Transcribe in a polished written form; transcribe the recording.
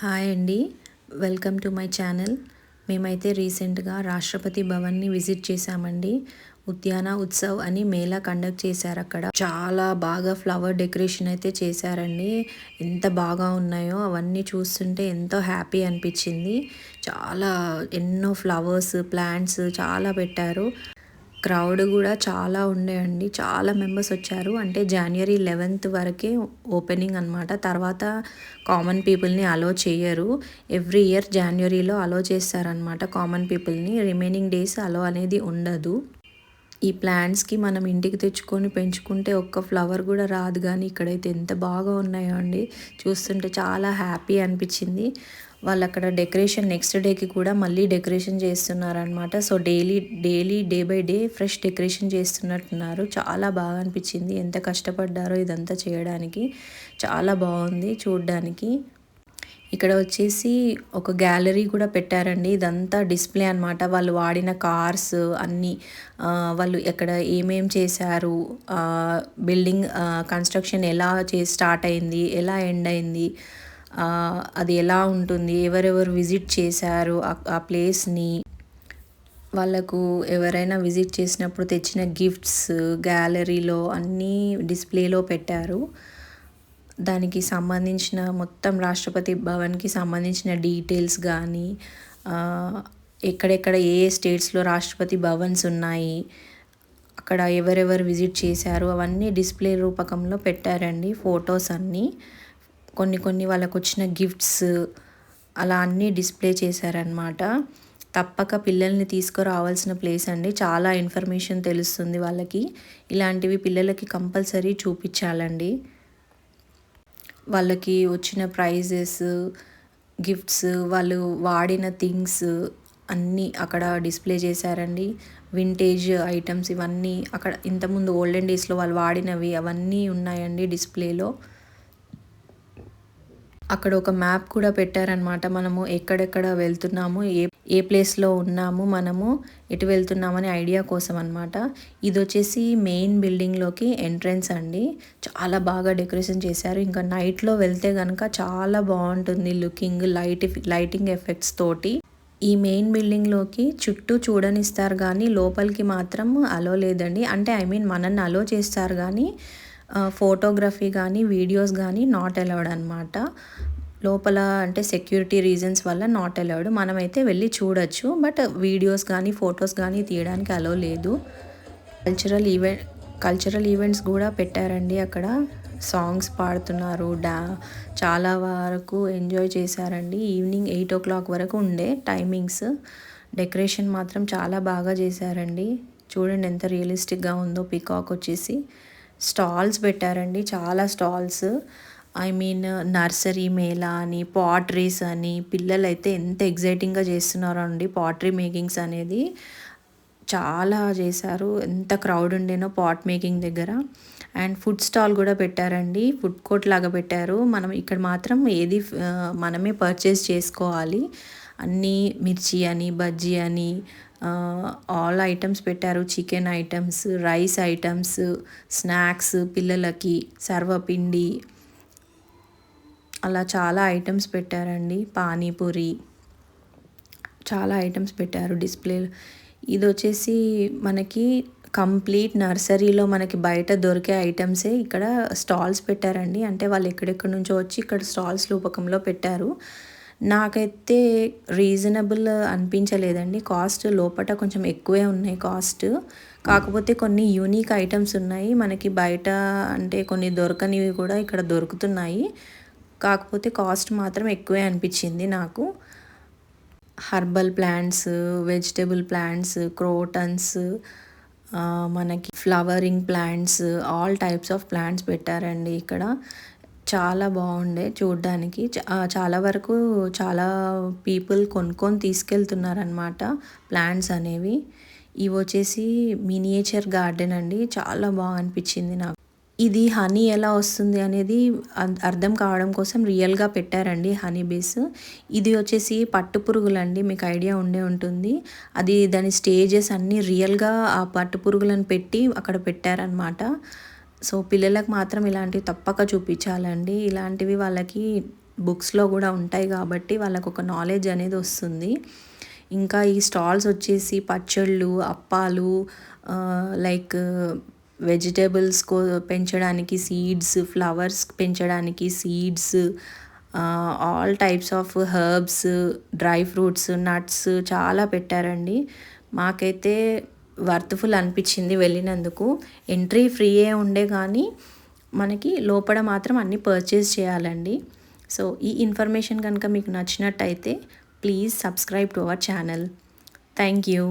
Hi అండి. Welcome to my channel. మేమైతే రీసెంట్గా రాష్ట్రపతి భవన్ని విజిట్ చేశామండి. ఉద్యాన ఉత్సవ్ అని మేళా కండక్ట్ చేశారు అక్కడ. చాలా బాగా ఫ్లవర్ డెకరేషన్ అయితే చేశారండి. ఎంత బాగా ఉన్నాయో అవన్నీ చూస్తుంటే ఎంతో హ్యాపీ అనిపించింది. చాలా ఎన్నో ఫ్లవర్స్, ప్లాంట్స్ చాలా పెట్టారు. క్రౌడ్ కూడా చాలా ఉండేయండి. చాలా మెంబర్స్ వచ్చారు. అంటే జనవరి 11th వరకే ఓపెనింగ్ అనమాట. తర్వాత కామన్ పీపుల్ని అలో చేయరు. ఎవ్రీ ఇయర్ జనవరిలో అలో చేస్తారనమాట కామన్ పీపుల్ని. రిమైనింగ్ డేస్ అలో అనేది ఉండదు. ఈ ప్లాంట్స్కి మనం ఇంటికి తెచ్చుకొని పెంచుకుంటే ఒక్క ఫ్లవర్ కూడా రాదు, కానీ ఇక్కడైతే ఎంత బాగా ఉన్నాయో అండి. చూస్తుంటే చాలా హ్యాపీ అనిపించింది. వాళ్ళు అక్కడ డెకరేషన్ నెక్స్ట్ డేకి కూడా మళ్ళీ డెకరేషన్ చేస్తున్నారనమాట. So daily day by day fresh decoration చేస్తున్నట్టున్నారు. చాలా బాగా అనిపించింది. ఎంత కష్టపడ్డారో ఇదంతా చేయడానికి. చాలా బాగుంది చూడ్డానికి. ఇక్కడ వచ్చేసి ఒక గ్యాలరీ కూడా పెట్టారండి. ఇదంతా డిస్ప్లే అనమాట. వాళ్ళు వాడిన కార్స్ అన్నీ, వాళ్ళు ఎక్కడ ఏమేం చేశారు, బిల్డింగ్ కన్స్ట్రక్షన్ ఎలా స్టార్ట్ అయింది, ఎలా ఎండ్ అయింది, అది ఎలా ఉంటుంది, ఎవరెవరు విజిట్ చేశారు ఆ ప్లేస్ని, వాళ్ళకు ఎవరైనా విజిట్ చేసినప్పుడు తెచ్చిన గిఫ్ట్స్ గ్యాలరీలో అన్నీ డిస్ప్లేలో పెట్టారు. దానికి సంబంధించిన మొత్తం రాష్ట్రపతి భవన్కి సంబంధించిన డీటెయిల్స్ కానీ, ఎక్కడెక్కడ ఏ స్టేట్స్లో రాష్ట్రపతి భవన్స్ ఉన్నాయి, అక్కడ ఎవరెవరు విజిట్ చేశారు అవన్నీ డిస్ప్లే రూపకంలో పెట్టారండి. ఫొటోస్ అన్నీ, కొన్ని వాళ్ళకు వచ్చిన గిఫ్ట్స్ అలా అన్నీ డిస్ప్లే చేశారనమాట. తప్పక పిల్లల్ని తీసుకురావాల్సిన ప్లేస్ అండి. చాలా ఇన్ఫర్మేషన్ తెలుస్తుంది వాళ్ళకి. ఇలాంటివి పిల్లలకి కంపల్సరీ చూపించాలండి. వాళ్ళకి వచ్చిన ప్రైజెస్, గిఫ్ట్స్, వాళ్ళు వాడిన థింగ్స్ అన్నీ అక్కడ డిస్ప్లే చేశారండి. వింటేజ్ ఐటమ్స్ ఇవన్నీ అక్కడ ఇంతకుముందు ఓల్డెన్ డేస్లో వాళ్ళు వాడినవి అవన్నీ ఉన్నాయండి డిస్ప్లేలో. అక్కడ ఒక మ్యాప్ కూడా పెట్టారనమాట. మనము ఎక్కడెక్కడ వెళ్తున్నాము, ఏ ప్లేస్లో ఉన్నాము, మనము ఎటు వెళ్తున్నామని ఐడియా కోసం అనమాట. ఇది వచ్చేసి మెయిన్ బిల్డింగ్లోకి ఎంట్రన్స్ అండి. చాలా బాగా డెకరేషన్ చేశారు. ఇంకా నైట్లో వెళ్తే కనుక చాలా బాగుంటుంది లుకింగ్, లైటింగ్ ఎఫెక్ట్స్ తోటి. ఈ మెయిన్ బిల్డింగ్లోకి చుట్టూ చూడనిస్తారు కానీ లోపలికి మాత్రం అలో లేదండి. అంటే మనల్ని అలో చేస్తారు కానీ ఫోటోగ్రఫీ కానీ వీడియోస్ కానీ నాట్ అలౌడ్ అనమాట. లోపల అంటే సెక్యూరిటీ రీజన్స్ వల్ల నాట్ అలౌడ్. మనమైతే వెళ్ళి చూడొచ్చు, బట్ వీడియోస్ కానీ ఫొటోస్ కానీ తీయడానికి అలో లేదు. కల్చరల్ ఈవెంట్స్ కూడా పెట్టారండి అక్కడ. సాంగ్స్ పాడుతున్నారు, చాలా వరకు ఎంజాయ్ చేశారండి. ఈవినింగ్ 8 o'clock వరకు ఉండే టైమింగ్స్. డెకరేషన్ మాత్రం చాలా బాగా చేశారండి. చూడండి ఎంత రియలిస్టిక్గా ఉందో. పీకాక్ వచ్చేసి స్టాల్స్ పెట్టారండి, చాలా స్టాల్స్. నర్సరీ మేళా అని, పాటరీస్ అని, పిల్లలైతే ఎంత ఎగ్జైటింగ్గా చేస్తున్నారో అండి పాటరీ మేకింగ్స్ అనేది. చాలా చేశారు. ఎంత క్రౌడ్ ఉండేనో పాట్ మేకింగ్ దగ్గర. అండ్ ఫుడ్ స్టాల్ కూడా పెట్టారండి. ఫుడ్ కోర్ట్ లాగా పెట్టారు. మనం ఇక్కడ మాత్రం ఏది మనమే పర్చేస్ చేసుకోవాలి. అన్నీ మిర్చి అని, బజ్జీ అని, ఆల్ ఐటమ్స్ పెట్టారు. Chicken items, rice items, snacks, పిల్లలకి సర్వపిండి, అలా చాలా ఐటమ్స్ పెట్టారండి. పానీపూరి, చాలా ఐటమ్స్ పెట్టారు డిస్ప్లేలో. ఇది వచ్చేసి మనకి కంప్లీట్ నర్సరీలో మనకి బయట దొరికే ఐటమ్సే ఇక్కడ స్టాల్స్ పెట్టారండి. అంటే వాళ్ళు ఎక్కడెక్కడి నుంచో వచ్చి ఇక్కడ స్టాల్స్ రూపకంలో పెట్టారు. నాకైతే రీజనబుల్ అనిపించలేదండి. కాస్ట్ లోపల కొంచెం ఎక్కువే ఉన్నాయి కాస్ట్. కాకపోతే కొన్ని యూనిక్ ఐటమ్స్ ఉన్నాయి. మనకి బయట అంటే కొన్ని దొరకనివి కూడా ఇక్కడ దొరుకుతున్నాయి. కాకపోతే కాస్ట్ మాత్రం ఎక్కువే అనిపించింది నాకు. Herbal plants, vegetable plants, crotons, మనకి flowering plants, all types of plants పెట్టారండి ఇక్కడ. చాలా బాగుండే చూడ్డానికి. చాలా వరకు చాలా పీపుల్ కొనుక్కొని తీసుకెళ్తున్నారనమాట ప్లాంట్స్ అనేవి. ఇవి వచ్చేసి మినియేచర్ గార్డెన్ అండి. చాలా బాగా అనిపించింది నాకు. ఇది హనీ ఎలా వస్తుంది అనేది అర్థం కావడం కోసం రియల్గా పెట్టారండి హనీ బేస్. ఇది వచ్చేసి పట్టు పురుగులండి, మీకు ఐడియా ఉండే ఉంటుంది. అది దాని స్టేజెస్ అన్నీ రియల్గా ఆ పట్టు పురుగులను పెట్టి అక్కడ పెట్టారనమాట. సో పిల్లలకు మాత్రం ఇలాంటివి తప్పక చూపించాలండి. ఇలాంటివి వాళ్ళకి బుక్స్లో కూడా ఉంటాయి కాబట్టి వాళ్ళకు ఒక నాలెడ్జ్ అనేది వస్తుంది. ఇంకా ఈ స్టాల్స్ వచ్చేసి పచ్చళ్ళు, అప్పాలు, లైక్ వెజిటేబుల్స్ పెంచడానికి సీడ్స్, ఫ్లవర్స్ పెంచడానికి seeds, all types of herbs, dry fruits, nuts చాలా పెట్టారండి. మాకైతే వర్త్ఫుల్ అనిపించింది వెళ్ళినందుకు. ఎంట్రీ ఫ్రీయే ఉండే కానీ మనకి లోపల మాత్రం అన్నీ పర్చేస్ చేయాలండి. సో ఈ ఇన్ఫర్మేషన్ కనుక మీకు నచ్చినట్టయితే please subscribe to our channel. Thank you.